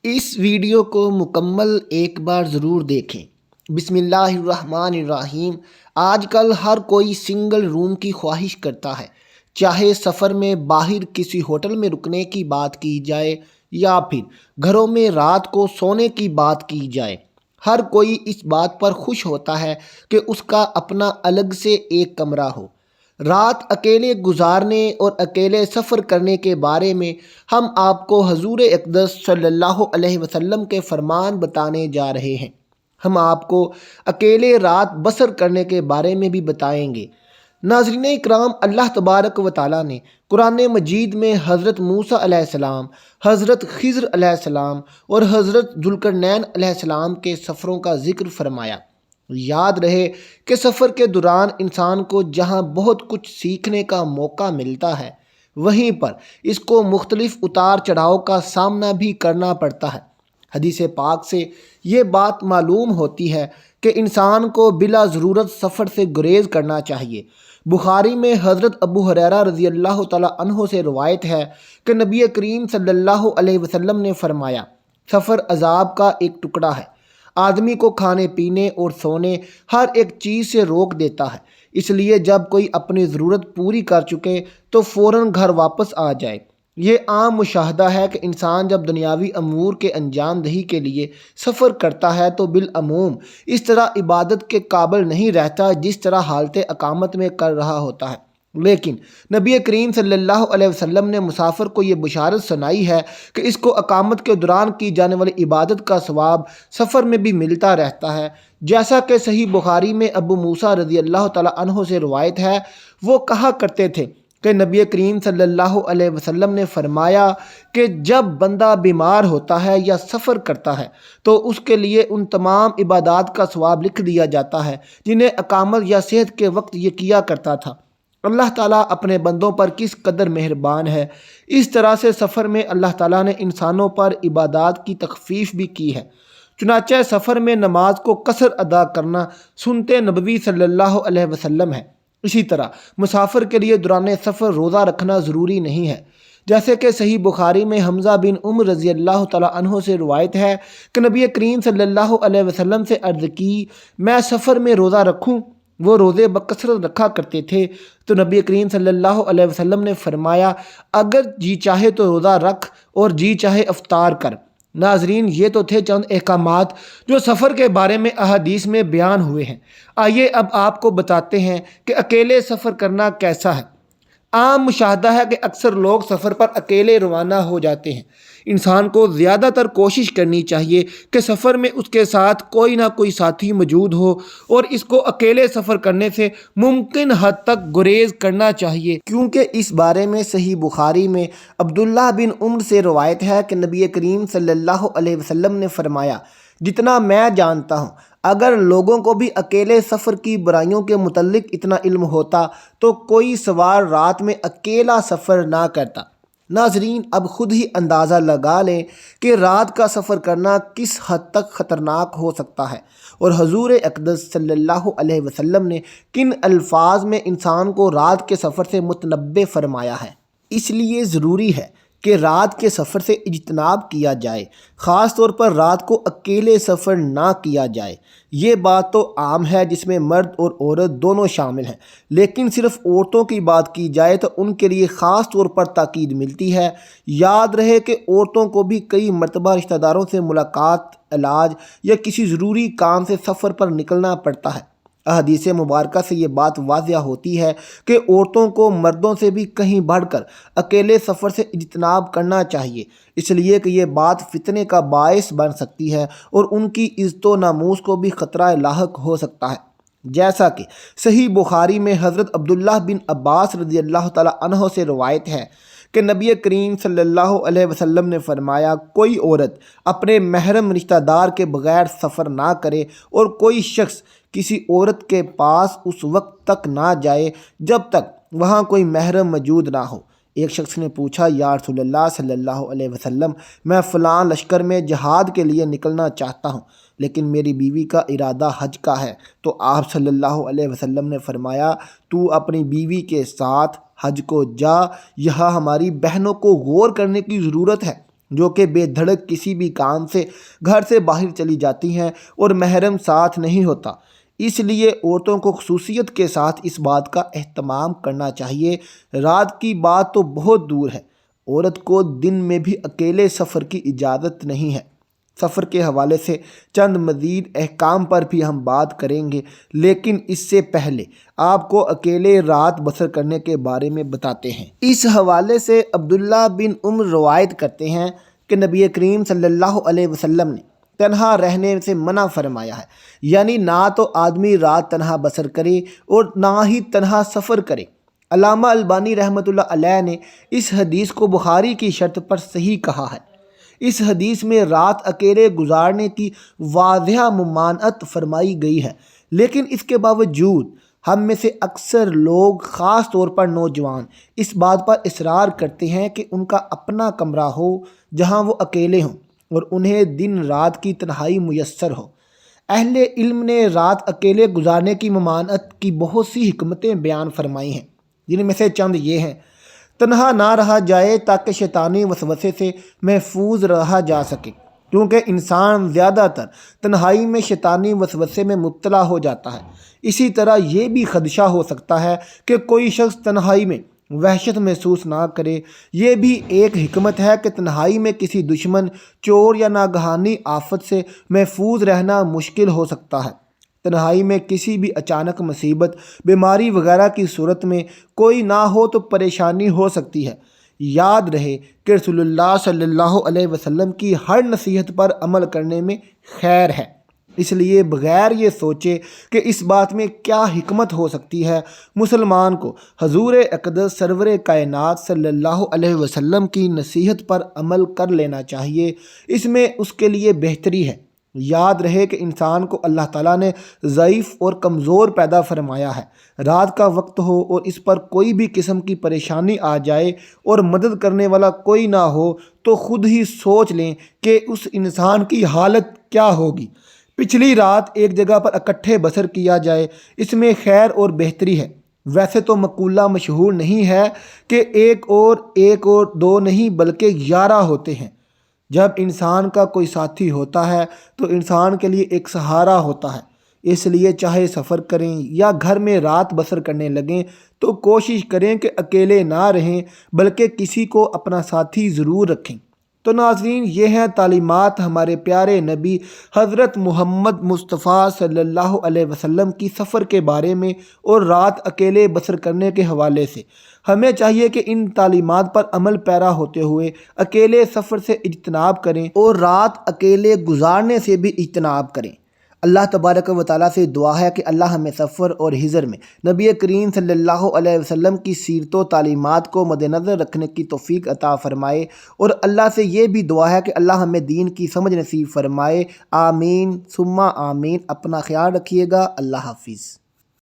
اس video کو مکمل ایک بار ضرور دیکھیں۔ بسم اللہ الرحمن الرحیم۔ آج کل ہر کوئی سنگل روم کی خواہش کرتا ہے، چاہے سفر میں باہر کسی ہوٹل میں رکنے کی بات کی جائے یا پھر گھروں میں رات کو سونے کی بات کی جائے۔ ہر کوئی اس بات پر خوش ہوتا ہے کہ اس کا اپنا الگ سے ایک کمرہ ہو۔ رات اکیلے گزارنے اور اکیلے سفر کرنے کے بارے میں ہم آپ کو حضور اقدس صلی اللہ علیہ وسلم کے فرمان بتانے جا رہے ہیں۔ ہم آپ کو اکیلے رات بسر کرنے کے بارے میں بھی بتائیں گے۔ ناظرین اکرام، اللہ تبارک و تعالیٰ نے قرآن مجید میں حضرت موسیٰ علیہ السلام، حضرت خضر علیہ السلام اور حضرت ذوالقرنین علیہ السلام کے سفروں کا ذکر فرمایا۔ یاد رہے کہ سفر کے دوران انسان کو جہاں بہت کچھ سیکھنے کا موقع ملتا ہے، وہیں پر اس کو مختلف اتار چڑھاؤ کا سامنا بھی کرنا پڑتا ہے۔ حدیث پاک سے یہ بات معلوم ہوتی ہے کہ انسان کو بلا ضرورت سفر سے گریز کرنا چاہیے۔ بخاری میں حضرت ابو ہریرہ رضی اللہ تعالیٰ عنہ سے روایت ہے کہ نبی کریم صلی اللہ علیہ وسلم نے فرمایا، سفر عذاب کا ایک ٹکڑا ہے، آدمی کو کھانے پینے اور سونے ہر ایک چیز سے روک دیتا ہے، اس لیے جب کوئی اپنی ضرورت پوری کر چکے تو فوراً گھر واپس آ جائے۔ یہ عام مشاہدہ ہے کہ انسان جب دنیاوی امور کے انجام دہی کے لیے سفر کرتا ہے تو بالعموم اس طرح عبادت کے قابل نہیں رہتا جس طرح حالت اقامت میں کر رہا ہوتا ہے۔ لیکن نبی کریم صلی اللہ علیہ وسلم نے مسافر کو یہ بشارت سنائی ہے کہ اس کو اقامت کے دوران کی جانے والی عبادت کا ثواب سفر میں بھی ملتا رہتا ہے۔ جیسا کہ صحیح بخاری میں ابو موسیٰ رضی اللہ تعالیٰ عنہ سے روایت ہے، وہ کہا کرتے تھے کہ نبی کریم صلی اللہ علیہ وسلم نے فرمایا کہ جب بندہ بیمار ہوتا ہے یا سفر کرتا ہے تو اس کے لیے ان تمام عبادات کا ثواب لکھ دیا جاتا ہے جنہیں اقامت یا صحت کے وقت یہ کیا کرتا تھا۔ اللہ تعالیٰ اپنے بندوں پر کس قدر مہربان ہے۔ اس طرح سے سفر میں اللہ تعالیٰ نے انسانوں پر عبادات کی تخفیف بھی کی ہے۔ چنانچہ سفر میں نماز کو قصر ادا کرنا سنت نبوی صلی اللہ علیہ وسلم ہے۔ اسی طرح مسافر کے لیے دوران سفر روزہ رکھنا ضروری نہیں ہے، جیسے کہ صحیح بخاری میں حمزہ بن عمر رضی اللہ تعالیٰ عنہ سے روایت ہے کہ نبی کریم صلی اللہ علیہ وسلم سے عرض کی، میں سفر میں روزہ رکھوں؟ وہ روزے بکثرت رکھا کرتے تھے، تو نبی کریم صلی اللہ علیہ وسلم نے فرمایا، اگر جی چاہے تو روزہ رکھ اور جی چاہے افطار کر۔ ناظرین، یہ تو تھے چند احکامات جو سفر کے بارے میں احادیث میں بیان ہوئے ہیں۔ آئیے اب آپ کو بتاتے ہیں کہ اکیلے سفر کرنا کیسا ہے۔ عام مشاہدہ ہے کہ اکثر لوگ سفر پر اکیلے روانہ ہو جاتے ہیں۔ انسان کو زیادہ تر کوشش کرنی چاہیے کہ سفر میں اس کے ساتھ کوئی نہ کوئی ساتھی موجود ہو، اور اس کو اکیلے سفر کرنے سے ممکن حد تک گریز کرنا چاہیے، کیونکہ اس بارے میں صحیح بخاری میں عبداللہ بن عمر سے روایت ہے کہ نبی کریم صلی اللہ علیہ وسلم نے فرمایا، جتنا میں جانتا ہوں اگر لوگوں کو بھی اکیلے سفر کی برائیوں کے متعلق اتنا علم ہوتا تو کوئی سوار رات میں اکیلا سفر نہ کرتا۔ ناظرین، اب خود ہی اندازہ لگا لیں کہ رات کا سفر کرنا کس حد تک خطرناک ہو سکتا ہے، اور حضور اقدس صلی اللہ علیہ وسلم نے کن الفاظ میں انسان کو رات کے سفر سے متنبہ فرمایا ہے۔ اس لیے ضروری ہے کہ رات کے سفر سے اجتناب کیا جائے، خاص طور پر رات کو اکیلے سفر نہ کیا جائے۔ یہ بات تو عام ہے جس میں مرد اور عورت دونوں شامل ہیں، لیکن صرف عورتوں کی بات کی جائے تو ان کے لیے خاص طور پر تاکید ملتی ہے۔ یاد رہے کہ عورتوں کو بھی کئی مرتبہ رشتہ داروں سے ملاقات، علاج یا کسی ضروری کام سے سفر پر نکلنا پڑتا ہے۔ احادیث مبارکہ سے یہ بات واضح ہوتی ہے کہ عورتوں کو مردوں سے بھی کہیں بڑھ کر اکیلے سفر سے اجتناب کرنا چاہیے، اس لیے کہ یہ بات فتنے کا باعث بن سکتی ہے اور ان کی عزت و ناموس کو بھی خطرہ لاحق ہو سکتا ہے۔ جیسا کہ صحیح بخاری میں حضرت عبداللہ بن عباس رضی اللہ تعالیٰ عنہ سے روایت ہے کہ نبی کریم صلی اللہ علیہ وسلم نے فرمایا، کوئی عورت اپنے محرم رشتہ دار کے بغیر سفر نہ کرے، اور کوئی شخص کسی عورت کے پاس اس وقت تک نہ جائے جب تک وہاں کوئی محرم موجود نہ ہو۔ ایک شخص نے پوچھا، یا رسول اللہ صلی اللہ علیہ وسلم، میں فلاں لشکر میں جہاد کے لیے نکلنا چاہتا ہوں، لیکن میری بیوی کا ارادہ حج کا ہے۔ تو آپ صلی اللہ علیہ وسلم نے فرمایا، تو اپنی بیوی کے ساتھ حج کو جا۔ یہاں ہماری بہنوں کو غور کرنے کی ضرورت ہے۔ جو کہ بے دھڑک کسی بھی کام سے گھر سے باہر چلی جاتی ہیں اور محرم ساتھ نہیں ہوتا۔ اس لیے عورتوں کو خصوصیت کے ساتھ اس بات کا اہتمام کرنا چاہیے۔ رات کی بات تو بہت دور ہے، عورت کو دن میں بھی اکیلے سفر کی اجازت نہیں ہے۔ سفر کے حوالے سے چند مزید احکام پر بھی ہم بات کریں گے، لیکن اس سے پہلے آپ کو اکیلے رات بسر کرنے کے بارے میں بتاتے ہیں۔ اس حوالے سے عبداللہ بن عمر روایت کرتے ہیں کہ نبی کریم صلی اللہ علیہ وسلم نے تنہا رہنے سے منع فرمایا ہے، یعنی نہ تو آدمی رات تنہا بسر کرے اور نہ ہی تنہا سفر کرے۔ علامہ البانی رحمۃ اللہ علیہ نے اس حدیث کو بخاری کی شرط پر صحیح کہا ہے۔ اس حدیث میں رات اکیلے گزارنے کی واضح ممانعت فرمائی گئی ہے، لیکن اس کے باوجود ہم میں سے اکثر لوگ، خاص طور پر نوجوان، اس بات پر اصرار کرتے ہیں کہ ان کا اپنا کمرہ ہو جہاں وہ اکیلے ہوں اور انہیں دن رات کی تنہائی میسر ہو۔ اہل علم نے رات اکیلے گزارنے کی ممانعت کی بہت سی حکمتیں بیان فرمائی ہیں، جن میں سے چند یہ ہیں: تنہا نہ رہا جائے تاکہ شیطانی وسوسے سے محفوظ رہا جا سکے، کیونکہ انسان زیادہ تر تنہائی میں شیطانی وسوسے میں مبتلا ہو جاتا ہے۔ اسی طرح یہ بھی خدشہ ہو سکتا ہے کہ کوئی شخص تنہائی میں وحشت محسوس نہ کرے۔ یہ بھی ایک حکمت ہے کہ تنہائی میں کسی دشمن، چور یا ناگہانی آفت سے محفوظ رہنا مشکل ہو سکتا ہے۔ تنہائی میں کسی بھی اچانک مصیبت، بیماری وغیرہ کی صورت میں کوئی نہ ہو تو پریشانی ہو سکتی ہے۔ یاد رہے کہ رسول اللہ صلی اللہ علیہ وسلم کی ہر نصیحت پر عمل کرنے میں خیر ہے، اس لیے بغیر یہ سوچے کہ اس بات میں کیا حکمت ہو سکتی ہے، مسلمان کو حضور اقدس سرور کائنات صلی اللہ علیہ وسلم کی نصیحت پر عمل کر لینا چاہیے۔ اس میں اس کے لیے بہتری ہے۔ یاد رہے کہ انسان کو اللہ تعالیٰ نے ضعیف اور کمزور پیدا فرمایا ہے۔ رات کا وقت ہو اور اس پر کوئی بھی قسم کی پریشانی آ جائے اور مدد کرنے والا کوئی نہ ہو تو خود ہی سوچ لیں کہ اس انسان کی حالت کیا ہوگی۔ پچھلی رات ایک جگہ پر اکٹھے بسر کیا جائے، اس میں خیر اور بہتری ہے۔ ویسے تو مقولہ مشہور نہیں ہے کہ ایک اور دو نہیں بلکہ 11 ہوتے ہیں۔ جب انسان کا کوئی ساتھی ہوتا ہے تو انسان کے لیے ایک سہارا ہوتا ہے۔ اس لیے چاہے سفر کریں یا گھر میں رات بسر کرنے لگیں تو کوشش کریں کہ اکیلے نہ رہیں بلکہ کسی کو اپنا ساتھی ضرور رکھیں۔ تو ناظرین، یہ ہیں تعلیمات ہمارے پیارے نبی حضرت محمد مصطفیٰ صلی اللہ علیہ وسلم کی سفر کے بارے میں اور رات اکیلے بسر کرنے کے حوالے سے۔ ہمیں چاہیے کہ ان تعلیمات پر عمل پیرا ہوتے ہوئے اکیلے سفر سے اجتناب کریں اور رات اکیلے گزارنے سے بھی اجتناب کریں۔ اللہ تبارک و تعالیٰ سے دعا ہے کہ اللہ ہمیں سفر اور حضر میں نبی کریم صلی اللہ علیہ وسلم کی سیرت و تعلیمات کو مد نظر رکھنے کی توفیق عطا فرمائے، اور اللہ سے یہ بھی دعا ہے کہ اللہ ہمیں دین کی سمجھ نصیب فرمائے۔ آمین ثم آمین۔ اپنا خیال رکھیے گا۔ اللہ حافظ۔